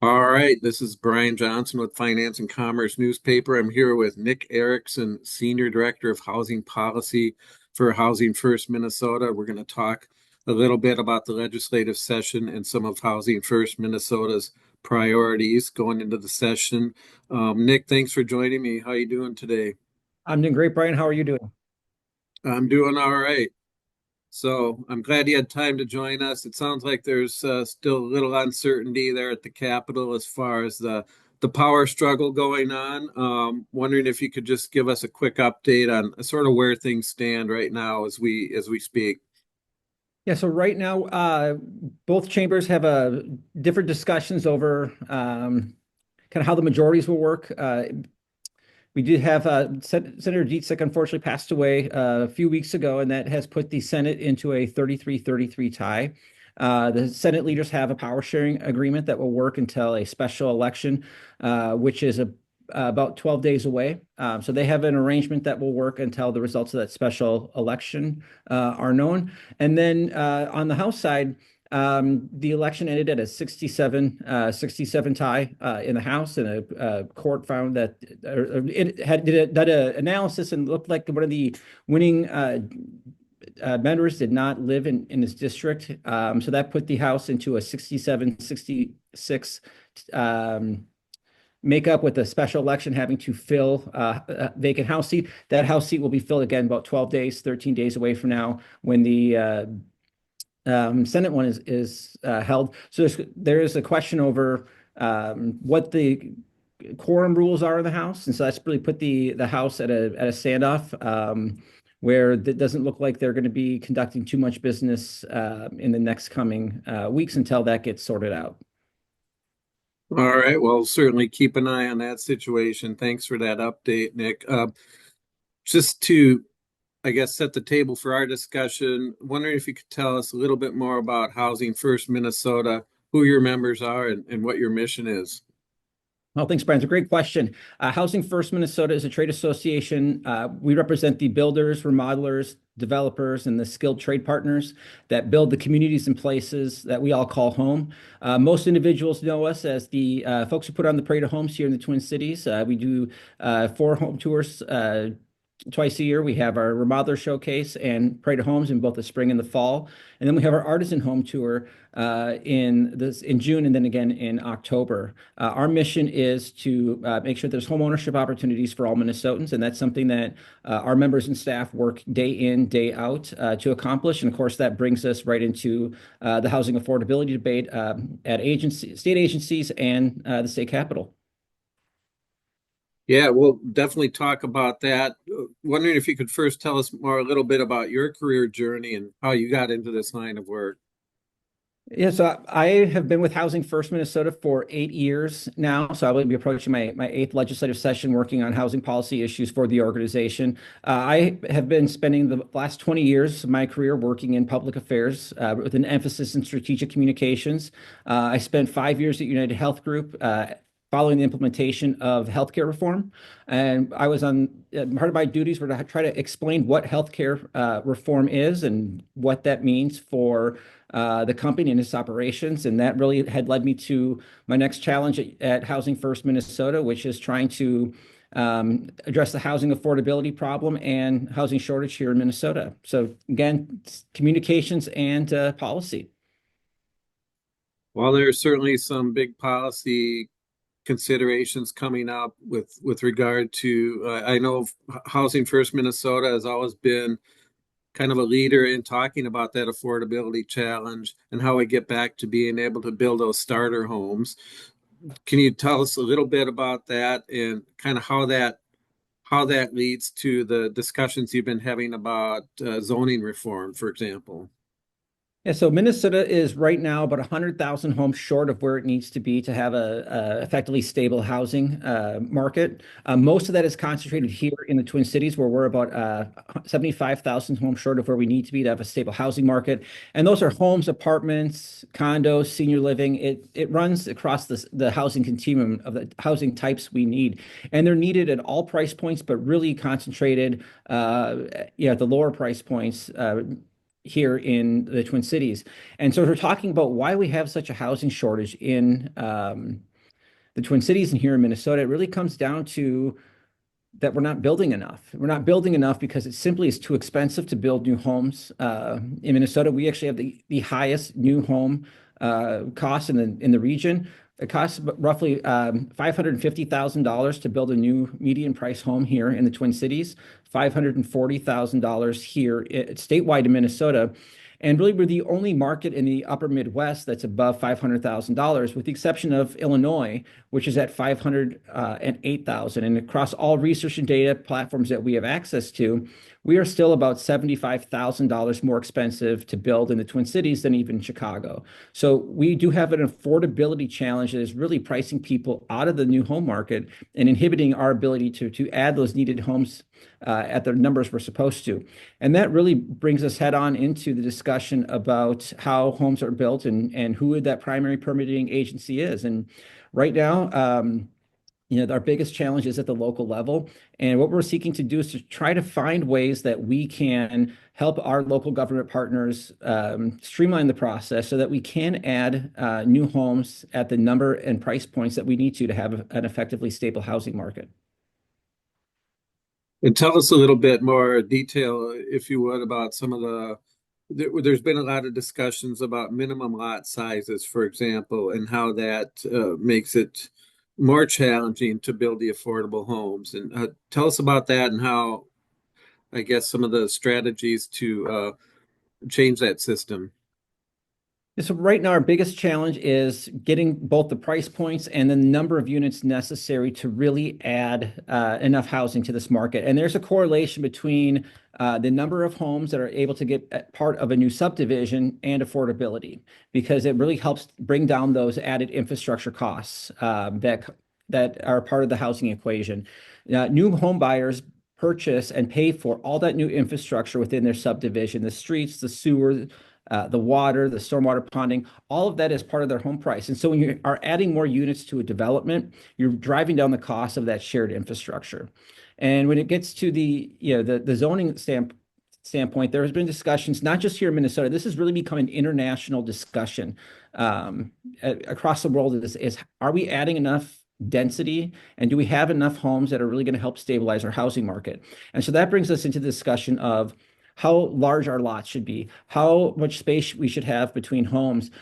All right, this is Brian Johnson with Finance and Commerce newspaper. I'm here with Nick Erickson, Senior Director of Housing Policy for Housing First Minnesota. We're going to talk a little bit about the legislative session and some of Housing First Minnesota's priorities going into the session. Nick, thanks for joining me. How you doing today? I'm doing great, Brian. How are you doing? I'm doing all right. So I'm glad you had time to join us. It sounds like there's still a little uncertainty there at the Capitol as far as the power struggle going on. Wondering if you could just give us a quick update on sort of where things stand right now as we speak. Yeah, so right now, both chambers have different discussions over kind of how the majorities will work. We did have Senator Dietzich unfortunately passed away a few weeks ago, and that has put the Senate into a 33-33 tie. The Senate leaders have a power sharing agreement that will work until a special election, which is about 12 days away. So they have an arrangement that will work until the results of that special election are known. And then on the House side, the election ended at a 67 tie in the House, and a court found that it had did an analysis and looked like one of the winning members did not live in his district. So that put the House into a 67-66 makeup, with a special election having to fill a vacant House seat. That House seat will be filled again about 12 days, 13 days away from now, when the Senate one is held. So there is a question over what the quorum rules are in the House, and so that's really put the House at a standoff, where it doesn't look like they're going to be conducting too much business in the next coming weeks until that gets sorted out. All right, well, certainly keep an eye on that situation. Thanks for that update, Nick. Just to I guess, set the table for our discussion. Wondering if you could tell us a little bit more about Housing First Minnesota, who your members are, and what your mission is. Well, thanks, Brian. It's a great question. Housing First Minnesota is a trade association. We represent the builders, remodelers, developers, and the skilled trade partners that build the communities and places that we all call home. Most individuals know us as the folks who put on the Parade of Homes here in the Twin Cities. We do 4 home tours twice a year. We have our remodeler showcase and Parade of Homes in both the spring and the fall, and then we have our artisan home tour in June, and then again in October. Our mission is to make sure there's home ownership opportunities for all Minnesotans, and that's something that our members and staff work day in, day out to accomplish. And of course, that brings us right into the housing affordability debate at state agencies, and the state capitol. Yeah, we'll definitely talk about that. Wondering if you could first tell us more a little bit about your career journey and how you got into this line of work. Yeah, so I have been with Housing First Minnesota for 8 years now. So I will be approaching my eighth legislative session working on housing policy issues for the organization. I have been spending the last 20 years of my career working in public affairs with an emphasis in strategic communications. I spent 5 years at United Health Group. Following the implementation of healthcare reform. And I was on part of my duties were to try to explain what healthcare reform is and what that means for the company and its operations. And that really had led me to my next challenge at Housing First Minnesota, which is trying to address the housing affordability problem and housing shortage here in Minnesota. So again, communications and policy. While there's certainly some big policy considerations coming up with regard to, I know Housing First Minnesota has always been kind of a leader in talking about that affordability challenge and how we get back to being able to build those starter homes. Can you tell us a little bit about that and kind of how that leads to the discussions you've been having about zoning reform, for example? Yeah, so Minnesota is right now about 100,000 homes short of where it needs to be to have a effectively stable housing market. Most of that is concentrated here in the Twin Cities, where we're about 75,000 homes short of where we need to be to have a stable housing market. And those are homes, apartments, condos, senior living. It runs across the housing continuum of the housing types we need, and they're needed at all price points, but really concentrated, at the lower price points. here in the Twin Cities. And so we're talking about why we have such a housing shortage in the Twin Cities and here in Minnesota. It really comes down to that we're not building enough. We're not building enough because it simply is too expensive to build new homes. In Minnesota, we actually have the highest new home cost in the region. It costs roughly $550,000 to build a new median price home here in the Twin Cities, $540,000 here statewide in Minnesota. And really, we're the only market in the upper Midwest that's above $500,000, with the exception of Illinois, which is at $508,000. And across all research and data platforms that we have access to, we are still about $75,000 more expensive to build in the Twin Cities than even Chicago. So we do have an affordability challenge that is really pricing people out of the new home market and inhibiting our ability to add those needed homes at the numbers we're supposed to. And that really brings us head on into the discussion about how homes are built and who that primary permitting agency is. And right now, our biggest challenge is at the local level. And what we're seeking to do is to try to find ways that we can help our local government partners streamline the process so that we can add new homes at the number and price points that we need to have an effectively stable housing market. And tell us a little bit more detail, if you would, about some of there's been a lot of discussions about minimum lot sizes, for example, and how that makes it more challenging to build the affordable homes. And tell us about that and how, I guess, some of the strategies to change that system. So right now, our biggest challenge is getting both the price points and the number of units necessary to really add enough housing to this market. And there's a correlation between the number of homes that are able to get part of a new subdivision and affordability, because it really helps bring down those added infrastructure costs that are part of the housing equation. New home buyers purchase and pay for all that new infrastructure within their subdivision, the streets, the sewer, the water, the stormwater ponding, all of that is part of their home price. And so when you are adding more units to a development, you're driving down the cost of that shared infrastructure. And when it gets to the zoning standpoint, there has been discussions, not just here in Minnesota, this has really become an international discussion across the world is are we adding enough density and do we have enough homes that are really going to help stabilize our housing market? And so that brings us into the discussion of how large our lots should be, how much space we should have between homes,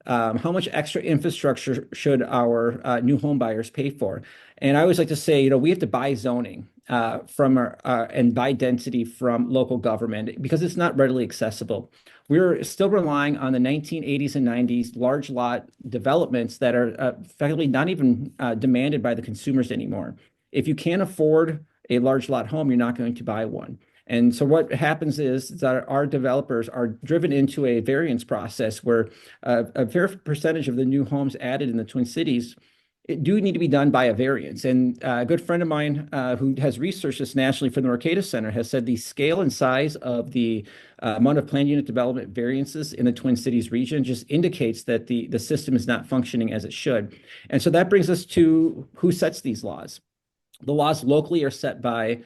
how much extra infrastructure should our new home buyers pay for. And I always like to say, we have to buy zoning from and buy density from local government because it's not readily accessible. We're still relying on the 1980s and 90s large lot developments that are effectively not even demanded by the consumers anymore. If you can't afford a large lot home, you're not going to buy one. And so what happens is that our developers are driven into a variance process where a fair percentage of the new homes added in the Twin Cities do need to be done by a variance. And a good friend of mine who has researched this nationally from the Mercatus Center has said the scale and size of the amount of planned unit development variances in the Twin Cities region just indicates that the system is not functioning as it should. And so that brings us to who sets these laws. The laws locally are set by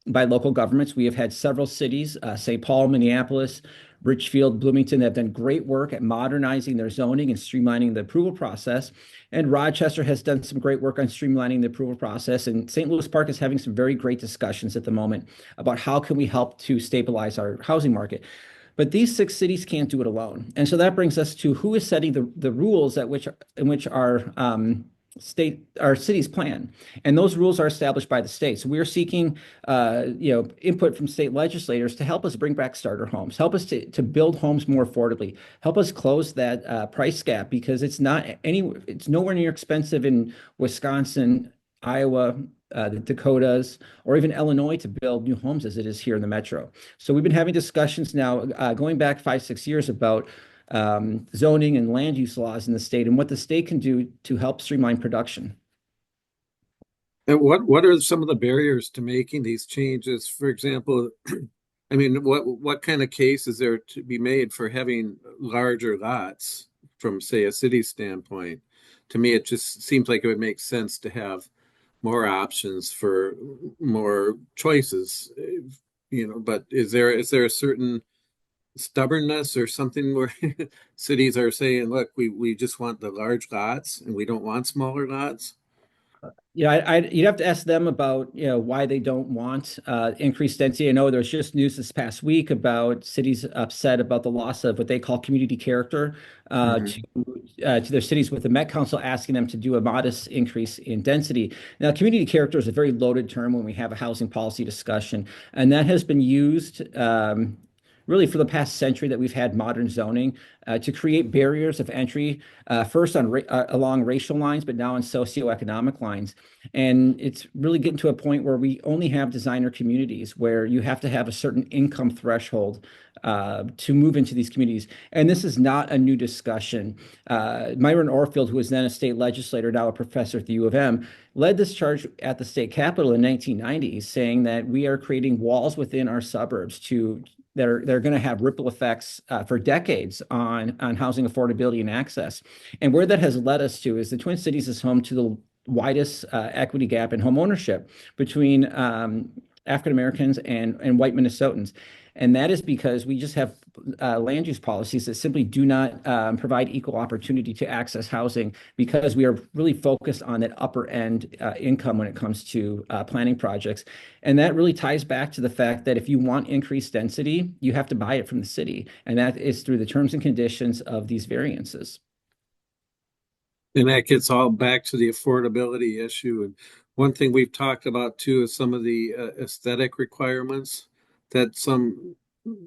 local governments. We have had several cities, St. Paul, Minneapolis, Richfield, Bloomington, that have done great work at modernizing their zoning and streamlining the approval process. And Rochester has done some great work on streamlining the approval process. And St. Louis Park is having some very great discussions at the moment about how can we help to stabilize our housing market. But these 6 cities can't do it alone. And so that brings us to who is setting the rules in which our cities plan, and those rules are established by the state. So we are seeking, input from state legislators to help us bring back starter homes, help us to build homes more affordably, help us close that price gap because it's nowhere near expensive in Wisconsin, Iowa, the Dakotas, or even Illinois to build new homes as it is here in the metro. So we've been having discussions now going back 5-6 years about zoning and land use laws in the state and what the state can do to help streamline production. And what are some of the barriers to making these changes? For example, I mean, what kind of case is there to be made for having larger lots from, say, a city standpoint? To me, it just seems like it would make sense to have more options for more choices, but is there a certain stubbornness or something where cities are saying, look, we just want the large lots and we don't want smaller lots? Yeah, you'd have to ask them about, why they don't want increased density. I know there's just news this past week about cities upset about the loss of what they call community character Hmm. to their cities, with the Met Council asking them to do a modest increase in density. Now, community character is a very loaded term when we have a housing policy discussion, and that has been used really for the past century that we've had modern zoning to create barriers of entry, first along racial lines, but now on socioeconomic lines. And it's really getting to a point where we only have designer communities where you have to have a certain income threshold to move into these communities. And this is not a new discussion. Myron Orfield, who was then a state legislator, now a professor at the U of M, led this charge at the state capitol in 1990s, saying that we are creating walls within our suburbs that are going to have ripple effects for decades on housing affordability and access. And where that has led us to is the Twin Cities is home to the widest equity gap in home ownership between African Americans and white Minnesotans. And that is because we just have land use policies that simply do not provide equal opportunity to access housing, because we are really focused on that upper end income when it comes to planning projects. And that really ties back to the fact that if you want increased density, you have to buy it from the city. And that is through the terms and conditions of these variances. And that gets all back to the affordability issue. And one thing we've talked about too is some of the aesthetic requirements that some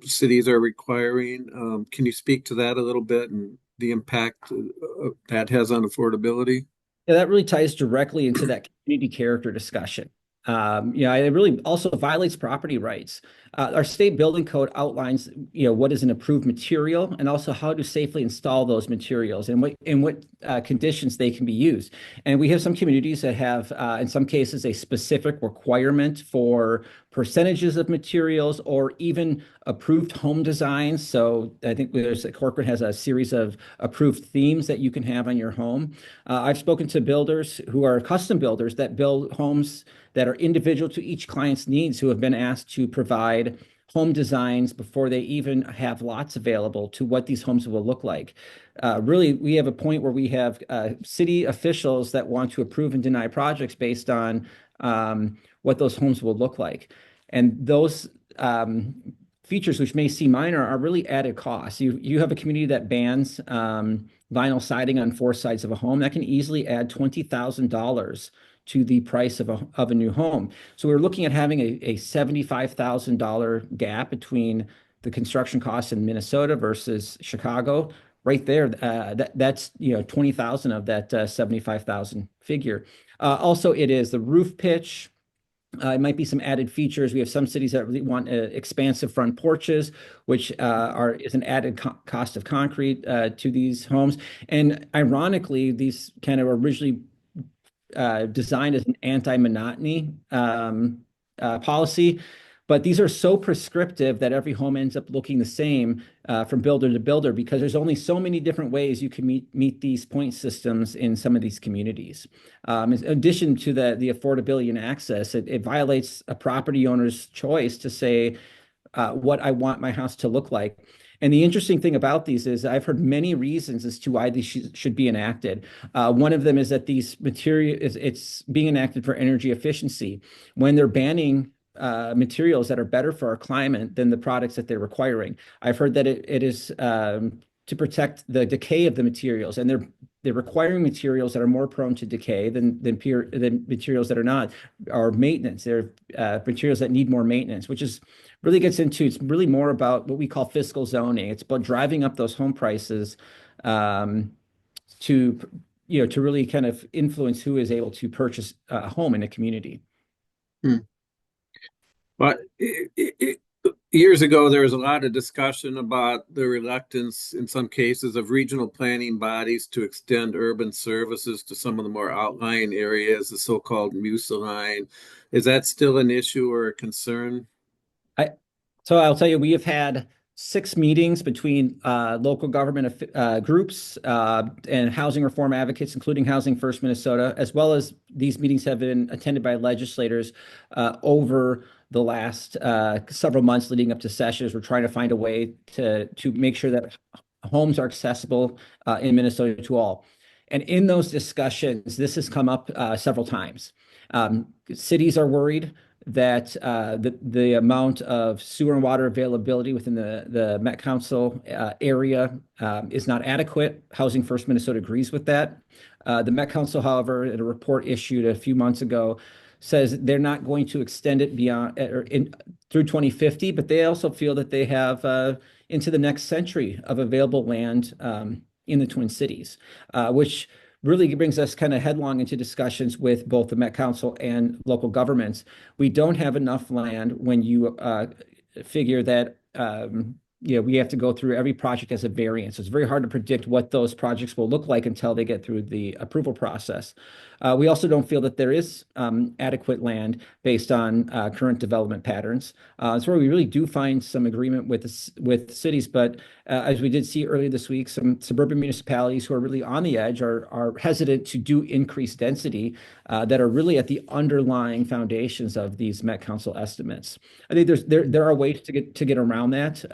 cities are requiring. Can you speak to that a little bit and the impact that has on affordability? Yeah, that really ties directly into that community character discussion. It really also violates property rights. Our state building code outlines, what is an approved material, and also how to safely install those materials and what conditions they can be used. And we have some communities that have, in some cases, a specific requirement for percentages of materials or even approved home designs. So I think corporate has a series of approved themes that you can have on your home. I've spoken to builders who are custom builders that build homes that are individual to each client's needs, who have been asked to provide home designs before they even have lots available to what these homes will look like. Really, we have a point where we have city officials that want to approve and deny projects based on what those homes will look like. And those features, which may seem minor, are really added costs. You have a community that bans vinyl siding on four sides of a home. That can easily add $20,000 to the price of a new home. So we're looking at having a $75,000 gap between the construction costs in Minnesota versus Chicago. Right there, that's 20,000 of that 75,000 figure. Also, it is the roof pitch. It might be some added features. We have some cities that really want expansive front porches, which is an added cost of concrete to these homes. And ironically, these kind of originally designed as an anti-monotony policy, but these are so prescriptive that every home ends up looking the same from builder to builder, because there's only so many different ways you can meet these point systems in some of these communities. In addition to the affordability and access, it violates a property owner's choice to say what I want my house to look like. And the interesting thing about these is I've heard many reasons as to why these should be enacted. One of them is that these materials, it's being enacted for energy efficiency. When they're banning materials that are better for our climate than the products that they're requiring, I've heard that it is to protect the decay of the materials, and they're requiring materials that are more prone to decay than materials that are not, or maintenance. They're materials that need more maintenance, which is really gets into, it's really more about what we call fiscal zoning. It's about driving up those home prices to to really kind of influence who is able to purchase a home in a community. Hmm. But years ago, there was a lot of discussion about the reluctance, in some cases, of regional planning bodies to extend urban services to some of the more outlying areas, the so-called MUSA line. Is that still an issue or a concern? I So I'll tell you, we have had 6 meetings between local government groups and housing reform advocates, including Housing First Minnesota, as well as these meetings have been attended by legislators over the last several months leading up to sessions. We're trying to find a way to make sure that homes are accessible in Minnesota to all. And in those discussions, this has come up several times. Cities are worried that the amount of sewer and water availability within the Met Council area is not adequate. Housing First Minnesota agrees with that. The Met Council, however, in a report issued a few months ago, says they're not going to extend it beyond through 2050, but they also feel that they have into the next century of available land in the Twin Cities, which really brings us kind of headlong into discussions with both the Met Council and local governments. We don't have enough land when you figure that we have to go through every project as a variance. It's very hard to predict what those projects will look like until they get through the approval process. We also don't feel that there is adequate land based on current development patterns. It's where we really do find some agreement with cities, but as we did see earlier this week, some suburban municipalities who are really on the edge are hesitant to do increased density that are really at the underlying foundations of these Met Council estimates. I think there are ways to get around that.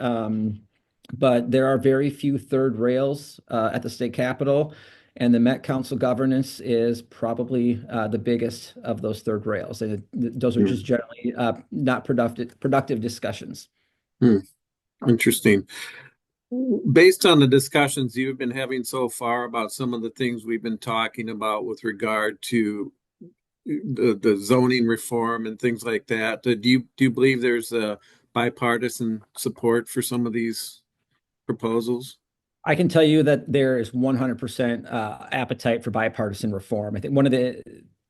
But there are very few third rails at the state capitol, and the Met Council governance is probably the biggest of those third rails. And those are just generally not productive discussions. Interesting. Based on the discussions you've been having so far about some of the things we've been talking about with regard to the zoning reform and things like that, do you believe there's a bipartisan support for some of these proposals? I can tell you that there is 100% appetite for bipartisan reform. I think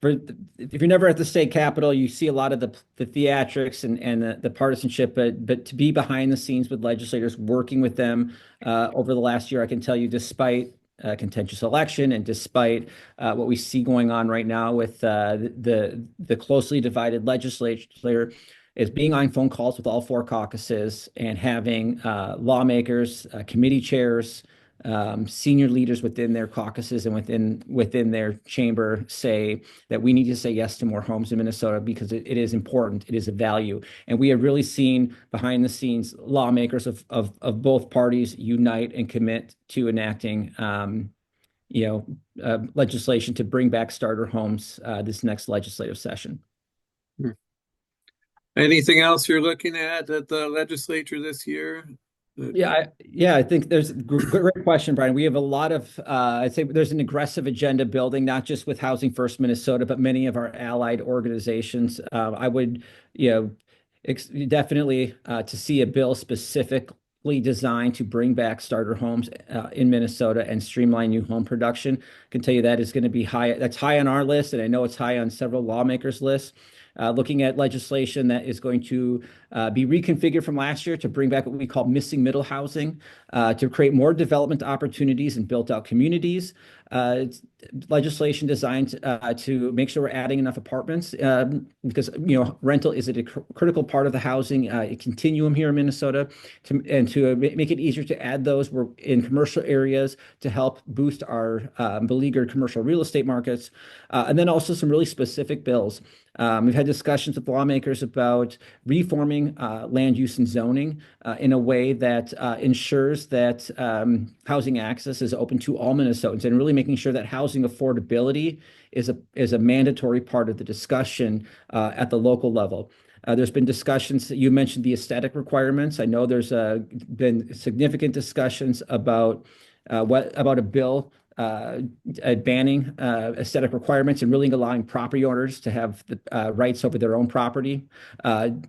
if you're never at the state capitol, you see a lot of the theatrics and the partisanship, but to be behind the scenes with legislators, working with them over the last year, I can tell you, despite a contentious election and despite what we see going on right now with the closely divided legislature, is being on phone calls with all four caucuses and having lawmakers, committee chairs, senior leaders within their caucuses and within their chamber say that we need to say yes to more homes in Minnesota because it is important. It is a value. And we have really seen behind the scenes lawmakers of both parties unite and commit to enacting legislation to bring back starter homes this next legislative session. Anything else you're looking at the legislature this year? I think there's a great question, Brian. We have a lot of, I'd say there's an aggressive agenda building, not just with Housing First Minnesota, but many of our allied organizations. I would, definitely to see a bill specifically designed to bring back starter homes in Minnesota and streamline new home production. I can tell you that is going to be high. That's high on our list, and I know it's high on several lawmakers' lists. Looking at legislation that is going to be reconfigured from last year to bring back what we call missing middle housing, to create more development opportunities in built-out communities. Legislation designed to make sure we're adding enough apartments because rental is a critical part of the housing continuum here in Minnesota, to make it easier to add those. We're in commercial areas to help boost our beleaguered commercial real estate markets, and then also some really specific bills. We've had discussions with lawmakers about reforming land use and zoning in a way that ensures that housing access is open to all Minnesotans, and really making sure that housing affordability is a mandatory part of the discussion at the local level. There's been discussions. You mentioned the aesthetic requirements. I know there's been significant discussions about a bill banning aesthetic requirements and really allowing property owners to have the rights over their own property.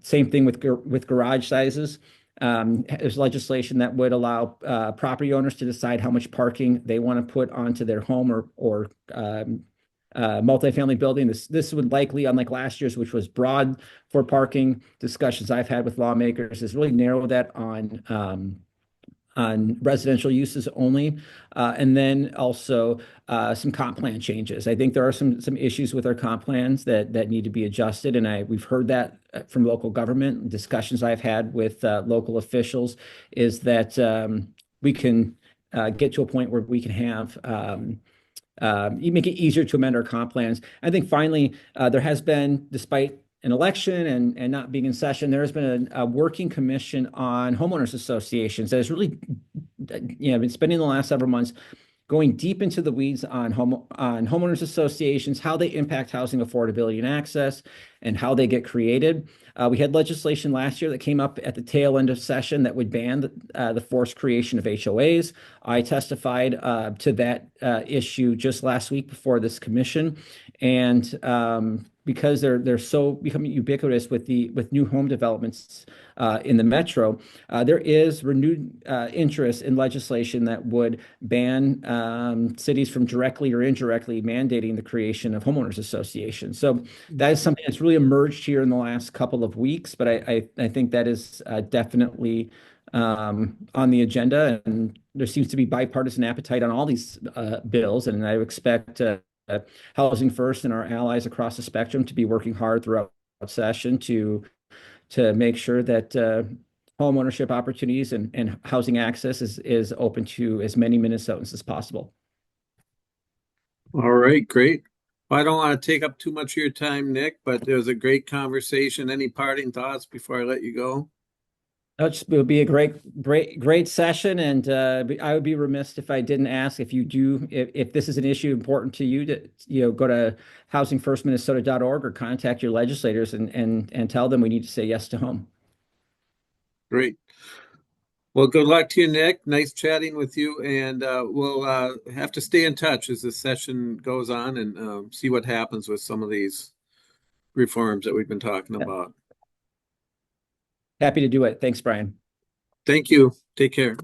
Same thing with garage sizes. There's legislation that would allow property owners to decide how much parking they want to put onto their home or multifamily building. This would likely, unlike last year's, which was broad for parking, discussions I've had with lawmakers is really narrow that on residential uses only, and then also some comp plan changes. I think there are some issues with our comp plans that need to be adjusted, and we've heard that from local government. Discussions I've had with local officials is that we can get to a point where we can have you make it easier to amend our comp plans. I think finally there has been, despite an election and not being in session, there has been a working commission on homeowners associations that has really, been spending the last several months going deep into the weeds on homeowners associations, how they impact housing affordability and access, and how they get created. We had legislation last year that came up at the tail end of session that would ban the forced creation of HOAs. I testified to that issue just last week before this commission, and because they're so becoming ubiquitous with new home developments in the metro, there is renewed interest in legislation that would ban cities from directly or indirectly mandating the creation of homeowners associations. So that is something that's really emerged here in the last couple of weeks, but I think that is definitely on the agenda, and there seems to be bipartisan appetite on all these bills, and I expect Housing First and our allies across the spectrum to be working hard throughout session to make sure that home ownership opportunities and housing access is open to as many Minnesotans as possible. All right, great. Well, I don't want to take up too much of your time, Nick, but it was a great conversation. Any parting thoughts before I let you go? It would be a great session, and I would be remiss if I didn't ask if this is an issue important to you, to go to housingfirstminnesota.org or contact your legislators and tell them we need to say yes to home. Great. Well, good luck to you, Nick. Nice chatting with you, and we'll have to stay in touch as the session goes on and see what happens with some of these reforms that we've been talking about. Happy to do it. Thanks, Brian. Thank you. Take care.